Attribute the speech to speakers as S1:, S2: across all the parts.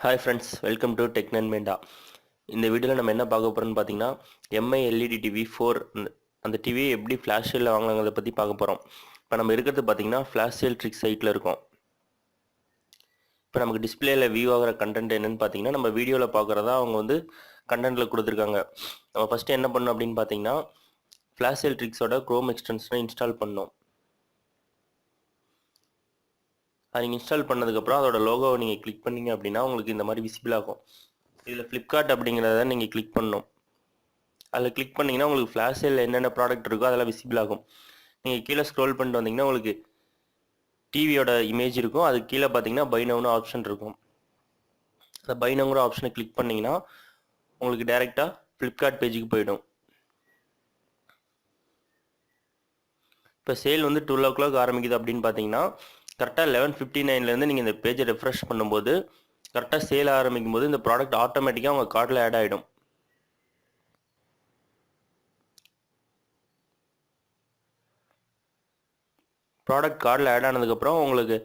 S1: Hi friends, welcome to tech and மெண்டா. இந்த வீடியோவில் நம்ம என்ன பார்க்க போகிறோம்னு பார்த்தீங்கன்னா, எம்ஐ எல்இடி டிவி 4 அந்த டிவியை எப்படி ஃப்ளாஷ் சேலில் வாங்கலாங்கிறத பற்றி பார்க்க போகிறோம். இப்போ நம்ம இருக்கிறது பார்த்தீங்கன்னா ஃப்ளாஷ் சேல் ட்ரிக் சைட்டில் இருக்கும். இப்போ நமக்கு டிஸ்பிளேயில் வியூ ஆகிற கண்டென்ட் என்னென்னு பார்த்தீங்கன்னா, நம்ம வீடியோவில் பார்க்குறதா அவங்க வந்து கண்டென்ட்டில் கொடுத்துருக்காங்க. நம்ம ஃபஸ்ட்டு என்ன பண்ணணும் அப்படின்னு பார்த்தீங்கன்னா, ஃப்ளாஷ் சேல் ட்ரிக்ஸோட க்ரோம் எக்ஸ்டென்ஷனை இன்ஸ்டால் பண்ணணும். அது நீங்கள் இன்ஸ்டால் பண்ணதுக்கப்புறம் அதோட லோகோவை நீங்கள் கிளிக் பண்ணிங்க அப்படின்னா உங்களுக்கு இந்த மாதிரி விசிபிள் ஆகும். இதில் ஃப்ளிப்கார்ட் அப்படிங்கிறத நீங்கள் கிளிக் பண்ணணும். அதில் கிளிக் பண்ணிங்கன்னா உங்களுக்கு ஃப்ளாஷ் சேலில் என்னென்ன ப்ராடக்ட் இருக்கோ அதெல்லாம் விசிபிள் ஆகும். நீங்கள் கீழே ஸ்க்ரோல் பண்ணிட்டு வந்தீங்கன்னா உங்களுக்கு டிவியோட இமேஜ் இருக்கும். அது கீழே பார்த்தீங்கன்னா பை நவுன்னு ஆப்ஷன் இருக்கும். அந்த பை நவுங்கிற ஆப்ஷனை கிளிக் பண்ணிங்கன்னா உங்களுக்கு டைரெக்டாக ஃப்ளிப்கார்ட் பேஜுக்கு போயிடும். இப்போ சேல் வந்து 12 o'clock ஆரம்பிக்குது அப்படின்னு பார்த்தீங்கன்னா கரெக்டாக 11:59 நீங்கள் இந்த பேஜை ரெஃப்ரெஷ் பண்ணும்போது கரெக்டாக சேல் ஆரம்பிக்கும் போது இந்த ப்ராடக்ட் ஆட்டோமேட்டிக்காக உங்கள் கார்டில் ஆட் ஆகிடும். ப்ராடக்ட் கார்டில் ஆட் ஆனதுக்கப்புறம் உங்களுக்கு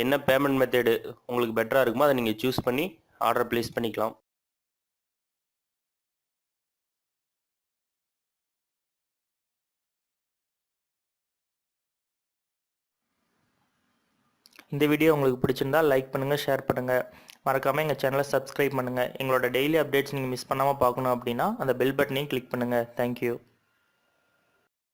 S1: என்ன பேமெண்ட் மெத்தேடு உங்களுக்கு பெட்டராக இருக்குமோ அதை நீங்கள் சூஸ் பண்ணி ஆர்டர் ப்ளேஸ் பண்ணிக்கலாம். இந்த வீடியோ உங்களுக்கு பிடிச்சிருந்தா லைக் பண்ணுங்கள், ஷேர் பண்ணுங்கள். மறக்காமல் எங்கள் சேனலை சப்ஸ்கிரைப் பண்ணுங்கள். எங்களோட டெய்லி அப்டேட்ஸ் நீங்கள் மிஸ் பண்ணாமல் பார்க்கணும் அப்படின்னா அந்த பெல் பட்டனையும் கிளிக் பண்ணுங்கள். தேங்க்யூ.